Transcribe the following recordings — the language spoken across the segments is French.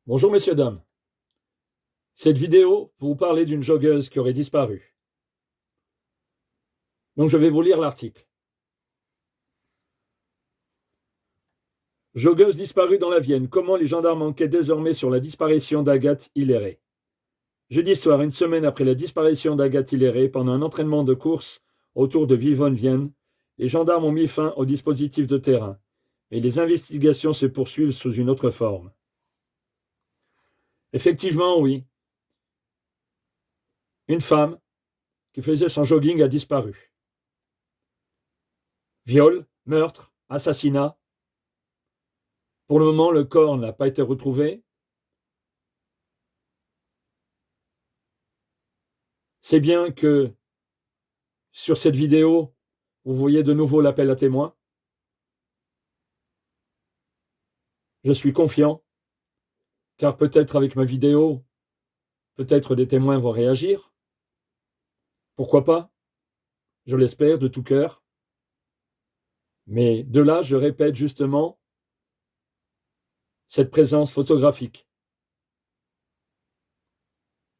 Bonjour messieurs, dames. Cette vidéo vous parler d'une joggeuse qui aurait disparu. Donc je vais vous lire l'article. Joggeuse disparue dans la Vienne. Comment les gendarmes enquêtent désormais sur la disparition d'Agathe Hilleret. Jeudi soir, une semaine après la disparition d'Agathe Hilleret, pendant un entraînement de course autour de Vivonne-Vienne, les gendarmes ont mis fin au dispositif de terrain. Et les investigations se poursuivent sous une autre forme. Effectivement, oui. Une femme qui faisait son jogging a disparu. Viol, meurtre, assassinat. Pour le moment, le corps n'a pas été retrouvé. C'est bien que sur cette vidéo, vous voyez de nouveau l'appel à témoins. Je suis confiant, car peut-être avec ma vidéo, peut-être des témoins vont réagir. Pourquoi pas? Je l'espère de tout cœur. Mais de là, je répète justement cette présence photographique.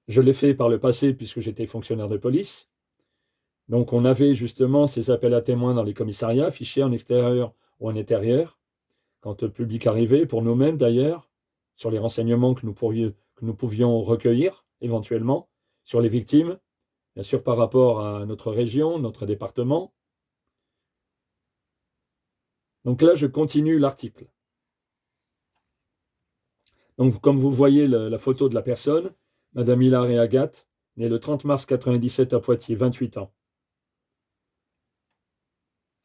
Je l'ai fait par le passé puisque j'étais fonctionnaire de police. Donc on avait justement ces appels à témoins dans les commissariats, affichés en extérieur ou en intérieur, quand le public arrivait, pour nous-mêmes d'ailleurs, sur les renseignements que nous pouvions recueillir éventuellement, sur les victimes, bien sûr par rapport à notre région, notre département. Donc là, je continue l'article. Donc comme vous voyez la photo de la personne, Madame Hilleret Agathe, née le 30 mars 1997 à Poitiers, 28 ans.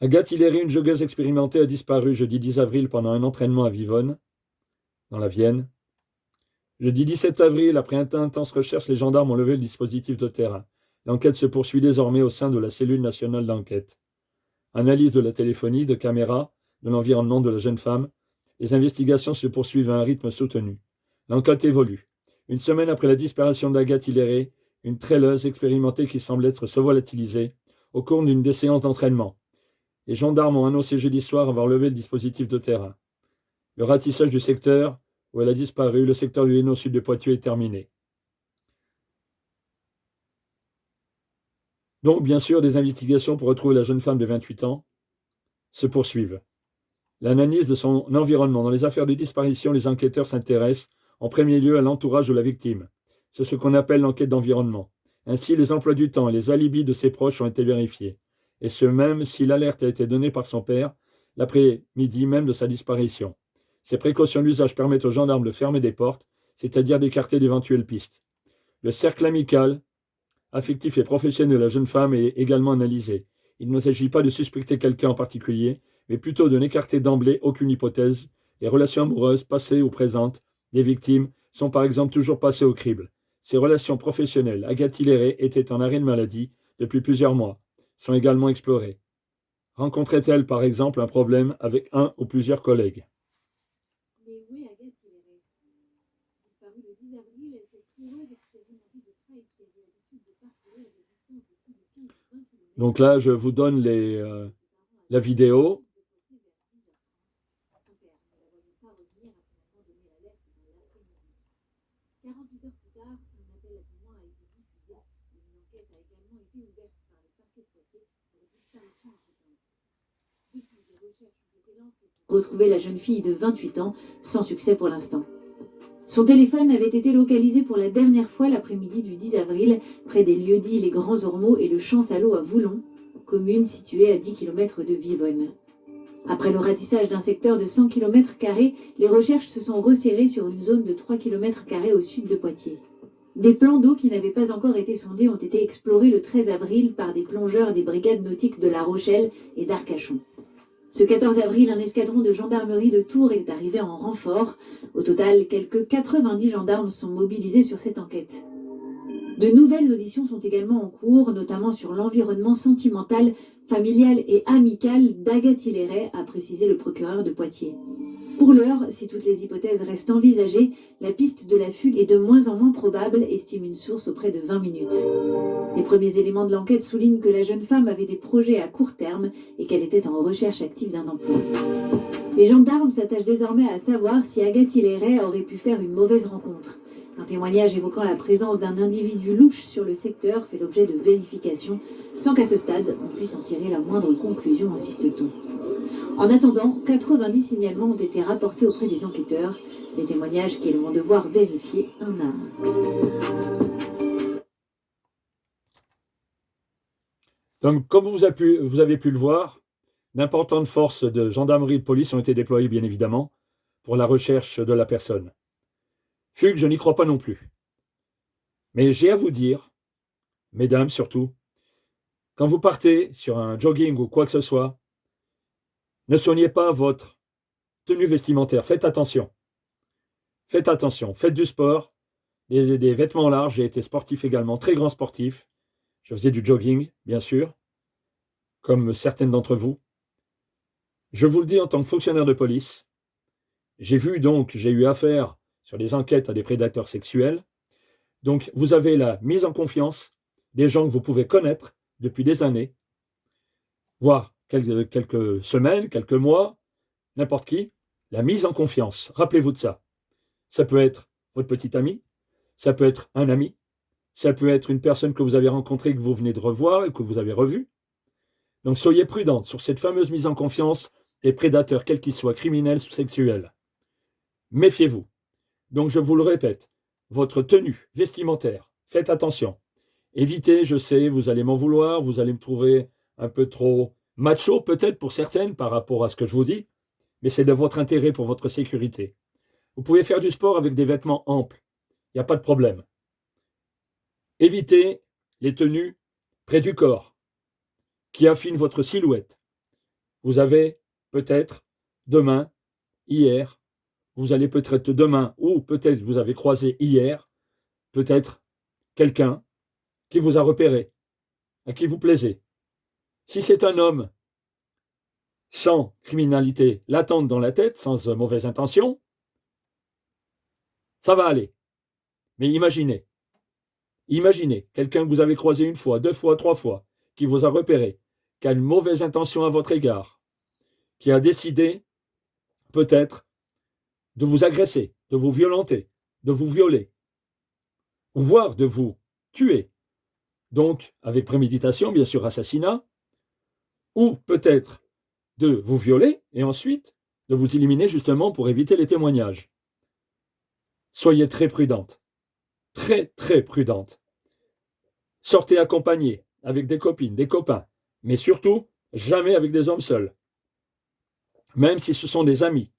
Agathe Hilleret, une joggeuse expérimentée, a disparu jeudi 10 avril pendant un entraînement à Vivonne, dans la Vienne. Jeudi 17 avril, après intense recherche, les gendarmes ont levé le dispositif de terrain. L'enquête se poursuit désormais au sein de la cellule nationale d'enquête. Analyse de la téléphonie, de caméras, de l'environnement de la jeune femme. Les investigations se poursuivent à un rythme soutenu. L'enquête évolue. Une semaine après la disparition d'Agathe Hilleret, une traîneuse expérimentée qui semble être se volatilisée au cours d'une des séances d'entraînement. Les gendarmes ont annoncé jeudi soir avoir levé le dispositif de terrain. Le ratissage du secteur où elle a disparu, le secteur du Hainaut sud de Poitiers, est terminé. Donc, bien sûr, des investigations pour retrouver la jeune femme de 28 ans se poursuivent. L'analyse de son environnement. Dans les affaires de disparition, les enquêteurs s'intéressent en premier lieu à l'entourage de la victime. C'est ce qu'on appelle l'enquête d'environnement. Ainsi, les emplois du temps et les alibis de ses proches ont été vérifiés. Et ce même si l'alerte a été donnée par son père l'après-midi même de sa disparition. Ces précautions d'usage permettent aux gendarmes de fermer des portes, c'est-à-dire d'écarter d'éventuelles pistes. Le cercle amical, affectif et professionnel de la jeune femme est également analysé. Il ne s'agit pas de suspecter quelqu'un en particulier, mais plutôt de n'écarter d'emblée aucune hypothèse. Les relations amoureuses, passées ou présentes, des victimes sont par exemple toujours passées au crible. Ces relations professionnelles, Agathe Hilleret était en arrêt de maladie depuis plusieurs mois, sont également explorées. Rencontrait-elle par exemple un problème avec un ou plusieurs collègues? Mais où est Agathe Hilleret? Disparue le 10 avril, cette trouveuse expérimentée de trail qui avait l'habitude de parcourir des distances de plus de 15 ou 20 km. Donc là, je vous donne la vidéo. Son père ne la voyait pas revenir, a finalement donné l'alerte dans l'après-midi. 48 heures plus tard, un appel à témoins a été diffusé. Une enquête a également été ouverte par le parquet de Poitiers pour la disparition inquiétante. Depuis, des recherches ont été lancées pour retrouver la jeune fille de 28 ans, sans succès pour l'instant. Son téléphone avait été localisé pour la dernière fois l'après-midi du 10 avril, près des lieux-dits Les Grands Ormeaux et le Champ-Salot à Voulon, commune située à 10 km de Vivonne. Après le ratissage d'un secteur de 100 km², les recherches se sont resserrées sur une zone de 3 km² au sud de Poitiers. Des plans d'eau qui n'avaient pas encore été sondés ont été explorés le 13 avril par des plongeurs des brigades nautiques de La Rochelle et d'Arcachon. Ce 14 avril, un escadron de gendarmerie de Tours est arrivé en renfort. Au total, quelques 90 gendarmes sont mobilisés sur cette enquête. De nouvelles auditions sont également en cours, notamment sur l'environnement sentimental familiale et amicale d'Agathe Hilleret, a précisé le procureur de Poitiers. Pour l'heure, si toutes les hypothèses restent envisagées, la piste de la fugue est de moins en moins probable, estime une source auprès de 20 minutes. Les premiers éléments de l'enquête soulignent que la jeune femme avait des projets à court terme et qu'elle était en recherche active d'un emploi. Les gendarmes s'attachent désormais à savoir si Agathe Hilleret aurait pu faire une mauvaise rencontre. Un témoignage évoquant la présence d'un individu louche sur le secteur fait l'objet de vérifications, sans qu'à ce stade, on puisse en tirer la moindre conclusion, insiste-t-on. En attendant, 90 signalements ont été rapportés auprès des enquêteurs, des témoignages qu'ils vont devoir vérifier un à un. Donc, comme vous avez pu le voir, d'importantes forces de gendarmerie et de police ont été déployées, bien évidemment, pour la recherche de la personne. Fugue, je n'y crois pas non plus. Mais j'ai à vous dire, mesdames surtout, quand vous partez sur un jogging ou quoi que ce soit, ne soignez pas votre tenue vestimentaire. Faites attention. Faites attention. Faites du sport, des vêtements larges. J'ai été sportif également, très grand sportif. Je faisais du jogging, bien sûr, comme certaines d'entre vous. Je vous le dis en tant que fonctionnaire de police, j'ai eu affaire sur des enquêtes à des prédateurs sexuels. Donc, vous avez la mise en confiance des gens que vous pouvez connaître depuis des années, voire quelques semaines, quelques mois, n'importe qui, la mise en confiance. Rappelez-vous de ça. Ça peut être votre petit ami, ça peut être un ami, ça peut être une personne que vous avez rencontrée, que vous venez de revoir et que vous avez revue. Donc, soyez prudents sur cette fameuse mise en confiance des prédateurs, quels qu'ils soient, criminels ou sexuels. Méfiez-vous. Donc, je vous le répète, votre tenue vestimentaire, faites attention. Évitez, je sais, vous allez m'en vouloir, vous allez me trouver un peu trop macho, peut-être pour certaines, par rapport à ce que je vous dis, mais c'est de votre intérêt pour votre sécurité. Vous pouvez faire du sport avec des vêtements amples, il n'y a pas de problème. Évitez les tenues près du corps, qui affinent votre silhouette. Vous avez peut-être demain, hier, vous allez peut-être demain, ou peut-être vous avez croisé hier, peut-être quelqu'un qui vous a repéré, à qui vous plaisez. Si c'est un homme sans criminalité latente dans la tête, sans mauvaise intention, ça va aller. Mais imaginez quelqu'un que vous avez croisé une fois, deux fois, trois fois, qui vous a repéré, qui a une mauvaise intention à votre égard, qui a décidé peut-être de vous agresser, de vous violenter, de vous violer, ou voire de vous tuer. Donc, avec préméditation, bien sûr, assassinat, ou peut-être de vous violer et ensuite de vous éliminer justement pour éviter les témoignages. Soyez très prudente, très très prudente. Sortez accompagnés avec des copines, des copains, mais surtout jamais avec des hommes seuls. Même si ce sont des amis,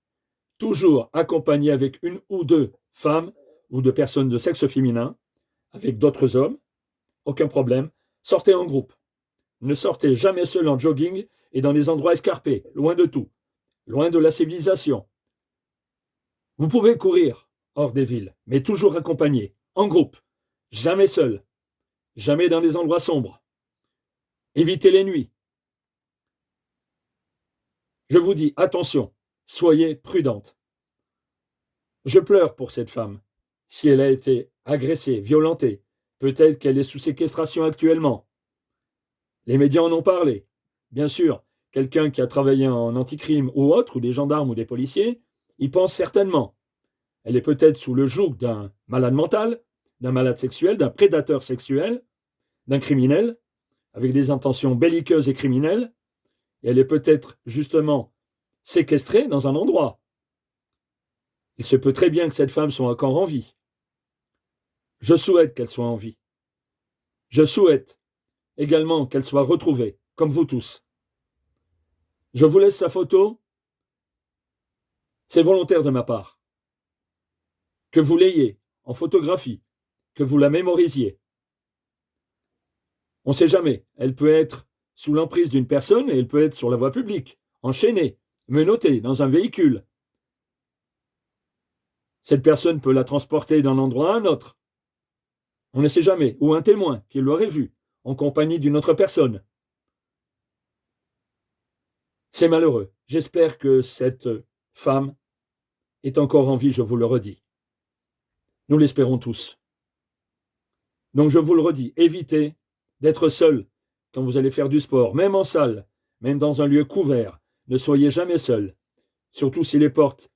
toujours accompagnés avec une ou deux femmes ou de personnes de sexe féminin, avec d'autres hommes, aucun problème. Sortez en groupe. Ne sortez jamais seul en jogging et dans des endroits escarpés, loin de tout, loin de la civilisation. Vous pouvez courir hors des villes, mais toujours accompagné, en groupe, jamais seul, jamais dans des endroits sombres. Évitez les nuits. Je vous dis, attention, soyez prudente. Je pleure pour cette femme. Si elle a été agressée, violentée, peut-être qu'elle est sous séquestration actuellement. Les médias en ont parlé. Bien sûr, quelqu'un qui a travaillé en anticrime ou autre, ou des gendarmes ou des policiers, y pense certainement. Elle est peut-être sous le joug d'un malade mental, d'un malade sexuel, d'un prédateur sexuel, d'un criminel, avec des intentions belliqueuses et criminelles, et elle est peut-être justement séquestrée dans un endroit. Il se peut très bien que cette femme soit encore en vie. Je souhaite qu'elle soit en vie. Je souhaite également qu'elle soit retrouvée, comme vous tous. Je vous laisse sa photo. C'est volontaire de ma part. Que vous l'ayez en photographie, que vous la mémorisiez. On ne sait jamais. Elle peut être sous l'emprise d'une personne et elle peut être sur la voie publique, enchaînée, menottée dans un véhicule. Cette personne peut la transporter d'un endroit à un autre. On ne sait jamais. Ou un témoin qui l'aurait vue en compagnie d'une autre personne. C'est malheureux. J'espère que cette femme est encore en vie, je vous le redis. Nous l'espérons tous. Donc je vous le redis, évitez d'être seul quand vous allez faire du sport, même en salle, même dans un lieu couvert. Ne soyez jamais seul, surtout si les portes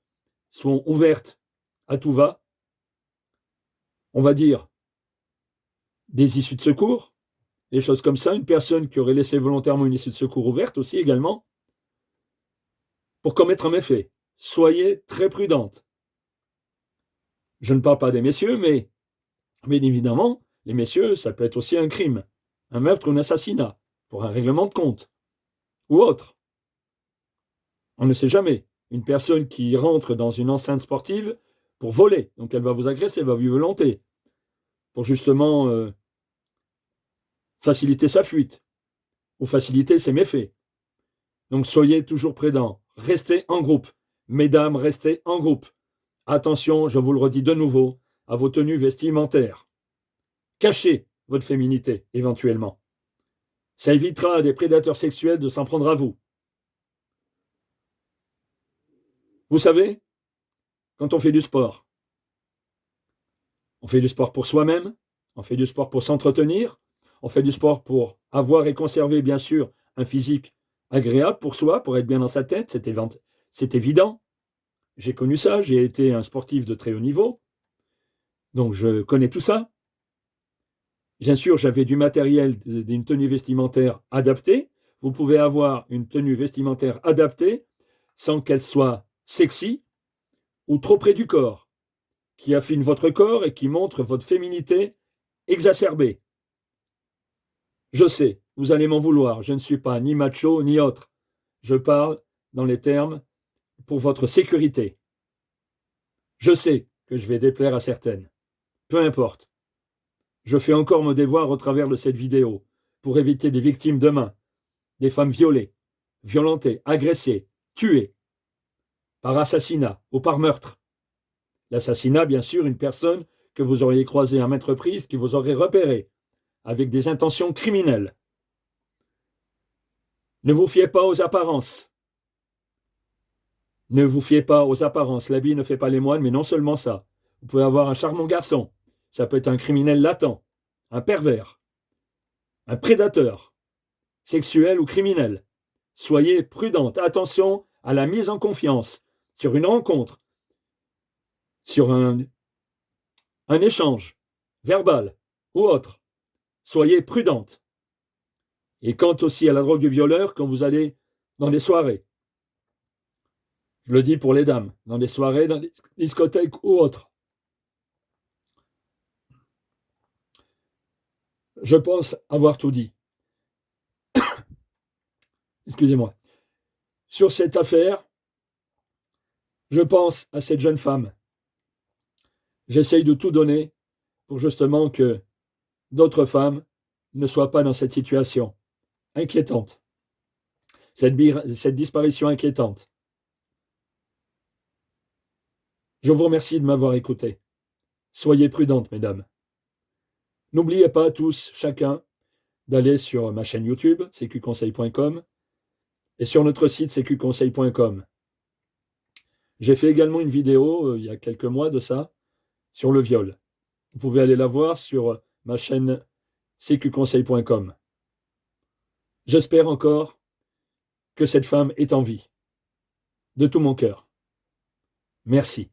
sont ouvertes à tout va. On va dire des issues de secours, des choses comme ça, une personne qui aurait laissé volontairement une issue de secours ouverte aussi également, pour commettre un méfait. Soyez très prudente. Je ne parle pas des messieurs, mais bien évidemment, les messieurs, ça peut être aussi un crime, un meurtre ou un assassinat, pour un règlement de compte, ou autre. On ne sait jamais. Une personne qui rentre dans une enceinte sportive pour voler, donc elle va vous agresser, elle va vous violenter, pour justement faciliter sa fuite, ou faciliter ses méfaits. Donc soyez toujours prudents. Restez en groupe. Mesdames, restez en groupe. Attention, je vous le redis de nouveau, à vos tenues vestimentaires. Cachez votre féminité, éventuellement. Ça évitera à des prédateurs sexuels de s'en prendre à vous. Vous savez, quand on fait du sport pour soi-même, on fait du sport pour s'entretenir, on fait du sport pour avoir et conserver, bien sûr, un physique agréable pour soi, pour être bien dans sa tête, c'est évident. J'ai connu ça, j'ai été un sportif de très haut niveau, donc je connais tout ça. Bien sûr, j'avais du matériel, d'une tenue vestimentaire adaptée. Vous pouvez avoir une tenue vestimentaire adaptée sans qu'elle soit sexy ou trop près du corps, qui affine votre corps et qui montre votre féminité exacerbée. Je sais, vous allez m'en vouloir, je ne suis pas ni macho ni autre. Je parle dans les termes pour votre sécurité. Je sais que je vais déplaire à certaines. Peu importe. Je fais encore mon devoir au travers de cette vidéo pour éviter des victimes demain, des femmes violées, violentées, agressées, tuées, par assassinat ou par meurtre. L'assassinat, bien sûr, une personne que vous auriez croisée à maintes reprises, qui vous aurait repéré, avec des intentions criminelles. Ne vous fiez pas aux apparences. Ne vous fiez pas aux apparences. L'habit ne fait pas les moines, mais non seulement ça. Vous pouvez avoir un charmant garçon. Ça peut être un criminel latent, un pervers, un prédateur, sexuel ou criminel. Soyez prudente. Attention à la mise en confiance sur une rencontre, sur un échange verbal ou autre. Soyez prudente. Et quant aussi à la drogue du violeur, quand vous allez dans des soirées, je le dis pour les dames, dans des soirées, dans des discothèques ou autres. Je pense avoir tout dit. Excusez-moi. Sur cette affaire, je pense à cette jeune femme. J'essaye de tout donner pour justement que d'autres femmes ne soient pas dans cette situation inquiétante, cette disparition inquiétante. Je vous remercie de m'avoir écouté. Soyez prudentes, mesdames. N'oubliez pas tous, chacun, d'aller sur ma chaîne YouTube, cqconseil.com, et sur notre site cqconseil.com. J'ai fait également une vidéo, il y a quelques mois de ça, sur le viol. Vous pouvez aller la voir sur ma chaîne cqconseil.com. J'espère encore que cette femme est en vie. De tout mon cœur. Merci.